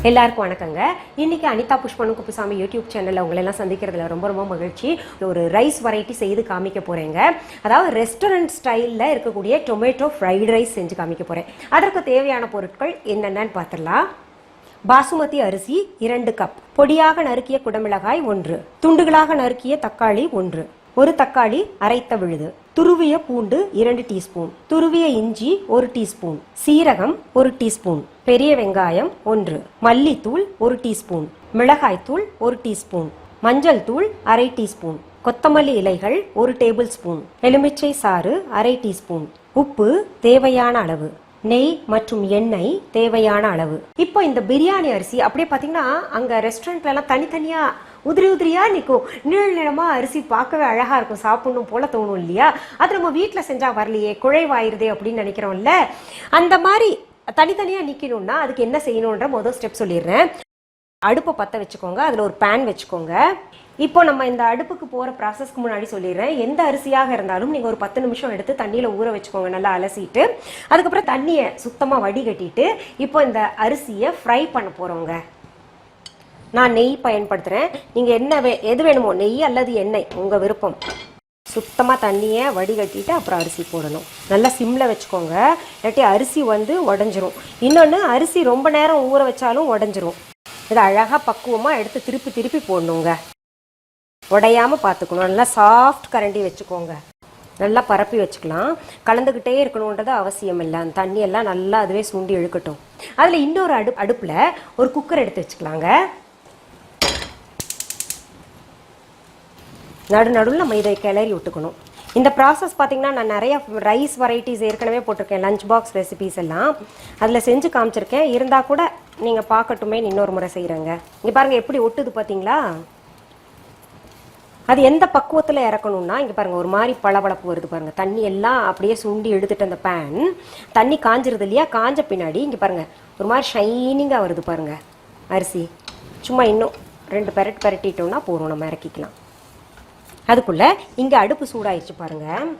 எல்லாருக்கும் வணக்கங்க. இன்னைக்கு அனிதா புஷ்பாவனம்குப்புசாமி யூடியூப் சேனல்ல உங்களை எல்லாம் சந்திக்கிறதுல ரொம்ப ரொம்ப மகிழ்ச்சி. ஒரு ரைஸ் வெரைட்டி செய்து காமிக்க போறேங்க. அதாவது ரெஸ்டாரண்ட் ஸ்டைல்ல இருக்கக்கூடிய டொமேட்டோ ஃப்ரைட் ரைஸ் செஞ்சு காமிக்க போறேன். அதற்கு தேவையான பொருட்கள் என்னென்னு பார்த்துடலாம். பாசுமதி அரிசி 2 கப், பொடியாக நறுக்கிய குடமிளகாய் 1, துண்டுகளாக நறுக்கிய தக்காளி 1, ஒரு தக்காளி அரைத்த விழுது, துருவிய பூண்டு 2 டீஸ்பூன், துருவிய இஞ்சி 1 டீஸ்பூன், சீரகம் 1 டீஸ்பூன், பெரிய வெங்காயம் 1, மல்லித்தூள் 1 டீஸ்பூன், மிளகாய்த்தூள் 1 டீஸ்பூன், மஞ்சள் தூள் அரை டீஸ்பூன், கொத்தமல்லி இலைகள் 1 டேபிள் ஸ்பூன், எலுமிச்சை சாறு அரை டீஸ்பூன், உப்பு தேவையான அளவு, நெய் மற்றும் எண்ணெய் தேவையான அளவு. இப்போ இந்த பிரியாணி அரிசி அப்படியே பார்த்தீங்கன்னா அங்கே ரெஸ்டாரண்ட்ல எல்லாம் தனித்தனியா உதிரி உதிரியா நிற்கும். நீள் நிறமா அரிசி பார்க்கவே அழகா இருக்கும், சாப்பிடணும் போல தோணும் இல்லையா? அது நம்ம வீட்டில் செஞ்சா வரலையே, குழைவாயிருதே அப்படின்னு நினைக்கிறோம்ல. அந்த மாதிரி தனித்தனியா நிற்கணும்னா அதுக்கு என்ன செய்யணுன்ற முதல் ஸ்டெப் சொல்லிடுறேன். அடுப்பை பற்ற வச்சுக்கோங்க, அதில் ஒரு பேன் வச்சுக்கோங்க. இப்போ நம்ம இந்த அடுப்புக்கு போகிற ப்ராசஸ்க்கு முன்னாடி சொல்லிடுறேன், எந்த அரிசியாக இருந்தாலும் நீங்கள் ஒரு 10 நிமிஷம் எடுத்து தண்ணியில் ஊற வச்சுக்கோங்க, நல்லா அலசிட்டு. அதுக்கப்புறம் தண்ணியை சுத்தமாக வடிகட்டிட்டு இப்போ இந்த அரிசியை ஃப்ரை பண்ண போகிறோங்க. நான் நெய் பயன்படுத்துகிறேன், நீங்கள் என்ன எது வேணுமோ, நெய் அல்லது எண்ணெய் உங்கள் விருப்பம். சுத்தமாக தண்ணியை வடிகட்டிட்டு அப்புறம் அரிசி போடணும். நல்லா சிம்மில் வச்சுக்கோங்க, இல்லாட்டி அரிசி உடஞ்சிரும். இன்னொன்று, அரிசி ரொம்ப நேரம் ஊற வச்சாலும் உடஞ்சிரும். இதை அழகாக பக்குவமாக எடுத்து திருப்பி திருப்பி போடணுங்க, உடையாமல் பார்த்துக்கணும். நல்லா சாஃப்ட் கரண்டி வச்சுக்கோங்க, நல்லா பரப்பி வச்சுக்கலாம். கலந்துக்கிட்டே இருக்கணுன்றது அவசியம் இல்லை, அந்த தண்ணியெல்லாம் நல்லா அதுவே சுண்டி இழுக்கட்டும். அதில் இன்னொரு அடுப்பில் ஒரு குக்கர் எடுத்து வச்சுக்கலாங்க. நடுவில் நம்ம இதை கிளறி விட்டுக்கணும். இந்த ப்ராசஸ் பார்த்திங்கன்னா நான் நிறையா ரைஸ் வெரைட்டிஸ் ஏற்கனவே போட்டிருக்கேன், லஞ்ச் பாக்ஸ் ரெசிபீஸ் எல்லாம் அதில் செஞ்சு காமிச்சிருக்கேன். இருந்தால் கூட நீங்கள் பார்க்கட்டுமே இன்னொரு முறை செய்கிறேங்க. இங்கே பாருங்கள் எப்படி ஒட்டுது பார்த்தீங்களா? அது எந்த பக்குவத்தில் இறக்கணும்னா இங்கே பாருங்கள், ஒரு மாதிரி பளபளப்பு வருது பாருங்கள். தண்ணி எல்லாம் அப்படியே சுண்டி எடுத்துட்டு அந்த பேன் தண்ணி காஞ்சிருது இல்லையா? காஞ்ச பின்னாடி இங்கே பாருங்கள் ஒரு மாதிரி ஷைனிங்காக வருது பாருங்கள் அரிசி. சும்மா இன்னும் 2 பெரட்டிட்டோம்னா போகிறோம், நம்ம இறக்கிக்கலாம். அதுக்குள்ளே இங்கே அடுப்பு சூடாயிடுச்சு பாருங்கள்.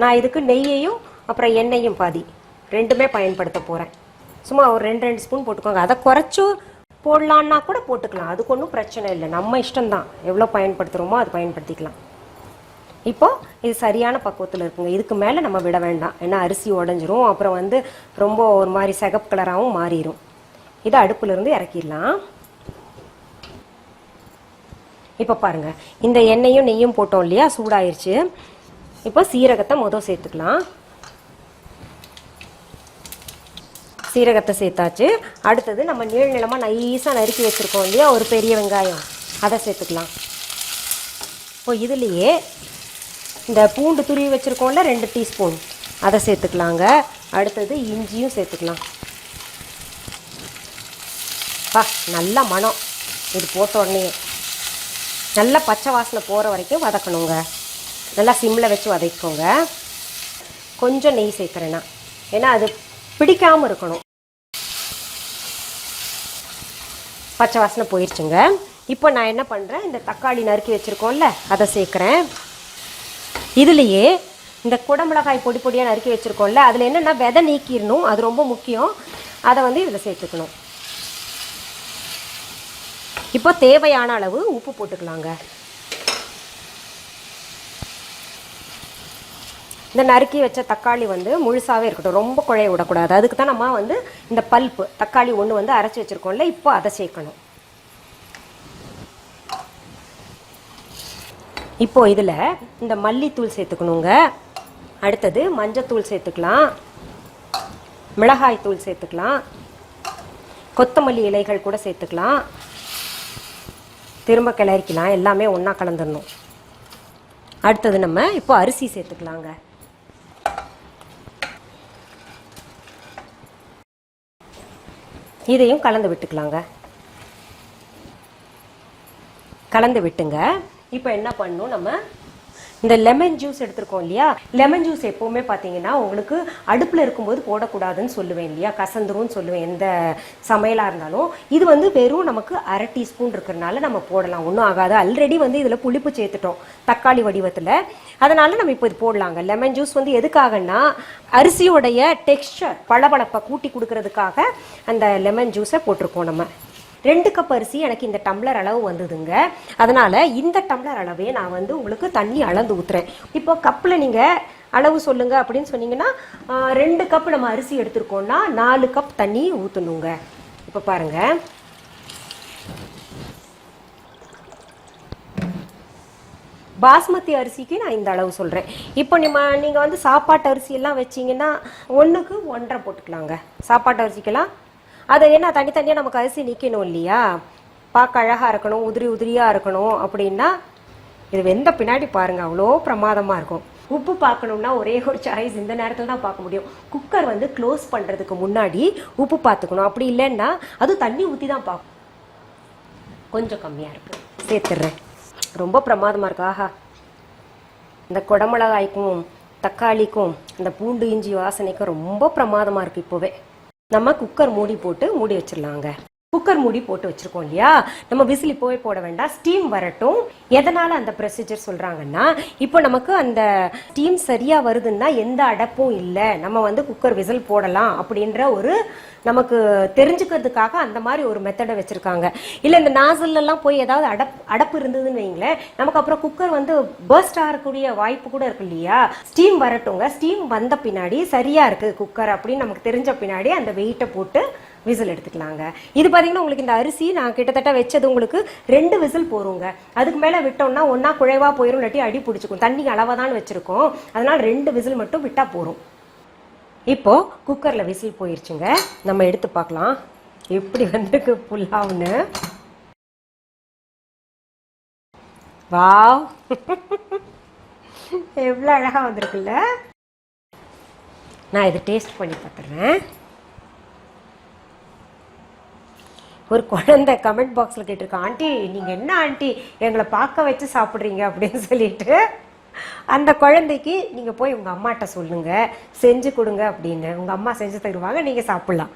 நான் இதுக்கு நெய்யையும் அப்புறம் எண்ணெயும் பாதி ரெண்டுமே பயன்படுத்த போகிறேன். சும்மா ஒரு 2 ஸ்பூன் போட்டுக்கோங்க. அதை குறைச்சி போடலான்னா கூட போட்டுக்கலாம், அதுக்கு ஒன்றும் பிரச்சனை இல்லை. நம்ம இஷ்டம்தான், எவ்வளோ பயன்படுத்துகிறோமோ அது பயன்படுத்திக்கலாம். இப்போது இது சரியான பக்குவத்தில் இருக்குங்க. இதுக்கு மேலே நம்ம விட வேண்டாம், ஏன்னா அரிசி உடஞ்சிரும், அப்புறம் ரொம்ப ஒரு மாதிரி சிகப்பு கலராகவும் மாறிடும். இதை அடுப்புலேருந்து இறக்கிடலாம். இப்போ பாருங்கள், இந்த எண்ணெயும் நெய்யும் போட்டோம் இல்லையா, சூடாயிருச்சு. இப்போ சீரகத்தை முதல் சேர்த்துக்கலாம். சீரகத்தை சேர்த்தாச்சு. அடுத்தது நம்ம நீள் நிலமாக நைஸாக நறுக்கி வச்சுருக்கோம் இல்லையா ஒரு பெரிய வெங்காயம், அதை சேர்த்துக்கலாம். இப்போ இதுலேயே இந்த பூண்டு துருவி வச்சுருக்கோம்ல 2 டீஸ்பூன், அதை சேர்த்துக்கலாங்க. அடுத்தது இஞ்சியும் சேர்த்துக்கலாம். நல்ல மனம் இது போட்ட உடனே. நல்லா பச்சை வாசனை போகிற வரைக்கும் வதக்கணுங்க. நல்லா சிம்மில் வச்சு வதக்கிக்கோங்க. கொஞ்சம் நெய் சேர்க்குறேன்னா, ஏன்னா அது பிடிக்காமல் இருக்கணும். பச்சை வாசனை போயிடுச்சுங்க. இப்போ நான் என்ன பண்ணுறேன், இந்த தக்காளி நறுக்கி வச்சுருக்கோம்ல அதை சேர்க்குறேன். இதுலேயே இந்த குடமிளகாய் பொடி பொடியாக நறுக்கி வச்சுருக்கோம்ல, அதில் என்னென்னா விதை நீக்கிடணும், அது ரொம்ப முக்கியம். அதை இதில் சேர்த்துக்கணும். இப்போ தேவையான அளவு உப்பு போட்டுக்கலாங்க. இந்த நறுக்கி வச்ச தக்காளி முழுசாகவே இருக்கட்டும், ரொம்ப குழைய விடக்கூடாது. அதுக்கு தான் நம்ம இந்த பல்ப்பு தக்காளி ஒன்று அரைச்சி வச்சுருக்கோம்ல, இப்போ அதை சேர்க்கணும். இப்போ இதில் இந்த மல்லித்தூள் சேர்த்துக்கணுங்க. அடுத்தது மஞ்சத்தூள் சேர்த்துக்கலாம், மிளகாய் தூள் சேர்த்துக்கலாம், கொத்தமல்லி இலைகள் கூட சேர்த்துக்கலாம். திரும்ப கிளறிக்கலாம், எல்லாமே ஒன்றா கலந்துடணும். அடுத்தது நம்ம இப்போ அரிசி சேர்த்துக்கலாங்க. இதையும் கலந்து விட்டுக்கலாங்க. கலந்து விட்டுங்க. இப்போ என்ன பண்ணணும், நம்ம இந்த லெமன் ஜூஸ் எடுத்திருக்கோம் இல்லையா, லெமன் ஜூஸ் எப்பவுமே பார்த்தீங்கன்னா உங்களுக்கு அடுப்பில் இருக்கும்போது போடக்கூடாதுன்னு சொல்லுவேன் இல்லையா, கசந்துரும் சொல்லுவேன் எந்த சமையலாக இருந்தாலும். இது வந்து வெறும் நமக்கு 1/2 டீஸ்பூன் இருக்கிறதுனால நம்ம போடலாம், ஒன்றும் ஆகாது. ஆல்ரெடி வந்து இதில் புளிப்பு சேர்த்துட்டோம் தக்காளி வடிவத்தில், அதனால நம்ம இப்போ இது போடலாங்க. லெமன் ஜூஸ் வந்து எதுக்காகன்னா அரிசியோடைய டெக்ஸ்சர் பளபளப்பை கூட்டி கொடுக்கறதுக்காக அந்த லெமன் ஜூஸை போட்டிருக்கோம் நம்ம. 2 கப் அரிசி எனக்கு இந்த டம்ளர் அளவு வந்ததுங்க. அதனால இந்த டம்ளர் அளவே நான் வந்து உங்களுக்கு தண்ணி அளந்து ஊத்துறேன். இப்போ கப்பில் நீங்கள் அளவு சொல்லுங்க அப்படின்னு சொன்னீங்கன்னா 2 கப் நம்ம அரிசி எடுத்துருக்கோம்னா 4 கப் தண்ணி ஊற்றணுங்க. இப்போ பாருங்க, பாஸ்மதி அரிசிக்கு நான் இந்த அளவு சொல்கிறேன். இப்போ நீங்கள் வந்து சாப்பாட்டு அரிசி எல்லாம் வச்சிங்கன்னா 1க்கு 1.5 போட்டுக்கலாங்க. சாப்பாட்டு அரிசிக்கெல்லாம் அதை ஏன்னா தனித்தனியாக நமக்கு அரிசி நிற்கணும் இல்லையா, பார்க்க அழகாக இருக்கணும், உதிரி உதிரியாக இருக்கணும். அப்படின்னா இது வெந்த பின்னாடி பாருங்கள் அவ்வளோ பிரமாதமாக இருக்கும். உப்பு பார்க்கணும்னா ஒரே ஒரு சாய்ஸ் இந்த நேரத்தில் தான் பார்க்க முடியும். குக்கர் வந்து க்ளோஸ் பண்ணுறதுக்கு முன்னாடி உப்பு பார்த்துக்கணும். அப்படி இல்லைன்னா அது தண்ணி ஊற்றி தான் பார்க்கணும். கொஞ்சம் கம்மியாக இருக்குது, சேர்த்துடுறேன். ரொம்ப பிரமாதமாக இருக்கு. ஆஹா, இந்த குடமிளகாய்க்கும் தக்காளிக்கும் இந்த பூண்டு இஞ்சி வாசனைக்கும் ரொம்ப பிரமாதமாக இருக்குது. இப்போவே நம்ம குக்கர் மூடி போட்டு மூடி வச்சிடலாங்க. குக்கர் மூடி போட்டு வச்சிருக்கோம் இல்லையா, நம்ம விசில் இப்போவே போட வேண்டாம், ஸ்டீம் வரட்டும். எதனால அந்த ப்ரொசீஜர் சொல்றாங்கன்னா, இப்போ நமக்கு அந்த ஸ்டீம் சரியா வருதுன்னா எந்த அடப்பும் இல்லை, நம்ம வந்து குக்கர் விசில் போடலாம் அப்படின்ற ஒரு நமக்கு தெரிஞ்சுக்கிறதுக்காக அந்த மாதிரி ஒரு மெத்தடை வச்சிருக்காங்க. இல்லை இந்த நாசல்லாம் போய் ஏதாவது அடப்பு இருந்ததுன்னு வைங்களேன், நமக்கு அப்புறம் குக்கர் வந்து பர்ஸ்ட் ஆகக்கூடிய வாய்ப்பு கூட இருக்கு இல்லையா. ஸ்டீம் வரட்டுங்க, ஸ்டீம் வந்த பின்னாடி சரியா இருக்கு குக்கர் அப்படின்னு நமக்கு தெரிஞ்ச பின்னாடி அந்த வெயிட்டை போட்டு விசில் எடுத்துக்கலாங்க. இது பார்த்தீங்கன்னா உங்களுக்கு இந்த அரிசி நான் கிட்டத்தட்ட வச்சது உங்களுக்கு 2 விசில் போருங்க. அதுக்கு மேலே விட்டோம்னா ஒன்றா குழைவா போயிடும், இல்லாட்டி அடி பிடிச்சிக்கும். தண்ணி அளவாக தான் வச்சிருக்கோம், அதனால 2 விசில் மட்டும் விட்டா போறோம். இப்போ குக்கர்ல விசில் போயிருச்சுங்க. நம்ம எடுத்து பார்க்கலாம் எப்படி வந்துருக்கு புலாவ்னு. வாவ், எவ்வளோ அழகா வந்திருக்குல்ல. நான் இதை டேஸ்ட் பண்ணி பார்த்துறேன். ஒரு குழந்தை கமெண்ட் பாக்ஸில் கேட்டிருக்கேன், ஆண்டி நீங்கள் என்ன ஆண்டி எங்களை பார்க்க வச்சு சாப்பிட்றீங்க அப்படின்னு சொல்லிட்டு. அந்த குழந்தைக்கு நீங்கள் போய் உங்கள் அம்மாட்ட சொல்லுங்க செஞ்சு கொடுங்க அப்படின்னு. உங்கள் அம்மா செஞ்சு தருவாங்க, நீங்கள் சாப்பிட்லாம்.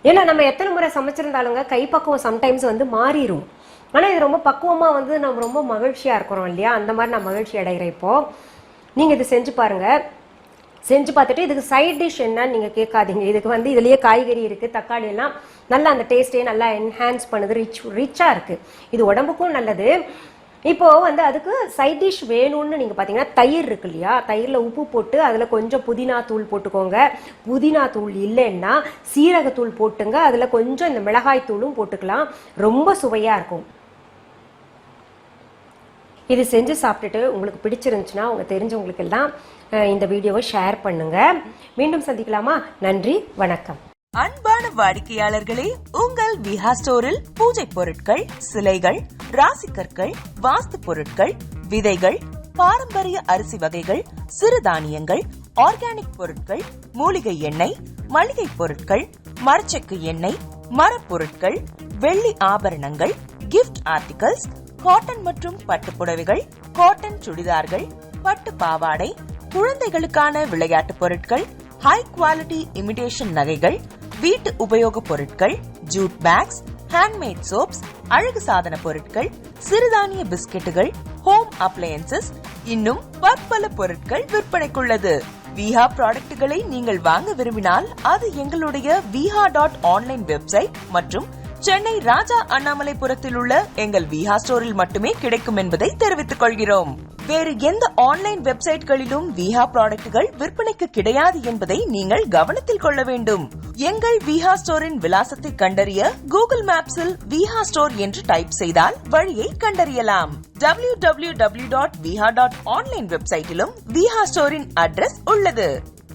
ஏன்னா நம்ம எத்தனை முறை சமைச்சிருந்தாலுங்க கைப்பக்குவம் சம்டைம்ஸ் வந்து மாறிடும். ஆனால் இது ரொம்ப பக்குவமாக வந்து நம்ம ரொம்ப மகிழ்ச்சியாக இருக்கிறோம் இல்லையா, அந்த மாதிரி நான் மகிழ்ச்சி அடைகிறேன். இப்போது நீங்கள் இது செஞ்சு பாருங்கள். செஞ்சு பார்த்துட்டு இதுக்கு சைட் டிஷ் என்னன்னு நீங்கள் கேட்காதீங்க. இதுக்கு வந்து இதுலேயே காய்கறி இருக்குது, தக்காளி எல்லாம் நல்லா அந்த டேஸ்ட்டே நல்லா என்ஹான்ஸ் பண்ணுது, ரிச்சாக இருக்குது. இது உடம்புக்கும் நல்லது. இப்போது வந்து அதுக்கு சைட் டிஷ் வேணும்னு நீங்கள் பார்த்தீங்கன்னா தயிர் இருக்கு இல்லையா, தயிரில் உப்பு போட்டு அதில் கொஞ்சம் புதினா தூள் போட்டுக்கோங்க. புதினா தூள் இல்லைன்னா சீரகத்தூள் போட்டுங்க, அதில் கொஞ்சம் இந்த மிளகாய் தூளும் போட்டுக்கலாம், ரொம்ப சுவையாக இருக்கும். இது செஞ்சு சாப்பிட்டுட்டு உங்களுக்கு பிடிச்சிருந்துச்சுன்னா உங்க தெரிஞ்சவங்களுக்கு எல்லாம் இந்த வீடியோவை ஷேர் பண்ணுங்க. மீண்டும் சந்திக்கலாமா? நன்றி, வணக்கம். அன்பான வாடிக்கையாளர்களே, உங்கள் விஹா ஸ்டோரில் பூஜை பொருட்கள், சிலைகள், ராசிக்கற்கள், வாஸ்து பொருட்கள், விதைகள், பாரம்பரிய அரிசி வகைகள், சிறுதானியங்கள், ஆர்கானிக் பொருட்கள், மூலிகை எண்ணெய், மளிகை பொருட்கள், மரச்செக்கு எண்ணெய், மரப்பொருட்கள், வெள்ளி ஆபரணங்கள், கிஃப்ட் ஆர்டிகல்ஸ், காட்டன் மற்றும் பட்டு புடவைகள், காட்டன் சுடிதார்கள், பட்டு பாவாடை, குழந்தைகளுக்கான விளையாட்டு பொருட்கள், ஹை குவாலிட்டி இமிடேஷன் நகைகள், வீட்டு உபயோக பொருட்கள், ஜூட் பேக்ஸ், ஹேண்ட்மேட் சோப்ஸ், அழகு சாதன பொருட்கள், சிறுதானிய பிஸ்கெட்டுகள், ஹோம் அப்ளையன்சஸ், இன்னும் பற்பல பொருட்கள் விற்பனைக்குள்ளது. விஹா ப்ராடக்ட்களை நீங்கள் வாங்க விரும்பினால் அது எங்களுடைய viha.online வெப்சைட் மற்றும் சென்னை ராஜா அண்ணாமலைபுரத்தில் உள்ள எங்கள் விஹா ஸ்டோரில் மட்டுமே கிடைக்கும் என்பதை தெரிவித்துக் கொள்கிறோம். வேறு எந்த ஆன்லைன் வெப்சைட்களிலும் விஹா ப்ராடக்ட்கள் விற்பனைக்கு கிடையாது என்பதை நீங்கள் கவனத்தில் கொள்ள வேண்டும். எங்கள் விஹா ஸ்டோரின் விலாசத்தை கண்டறிய கூகுள் மேப்ஸில் விஹா ஸ்டோர் என்று டைப் செய்தால் வழியை கண்டறியலாம். www.viha.online வெப்சைட்டிலும் விஹா ஸ்டோரின் அட்ரஸ் உள்ளது.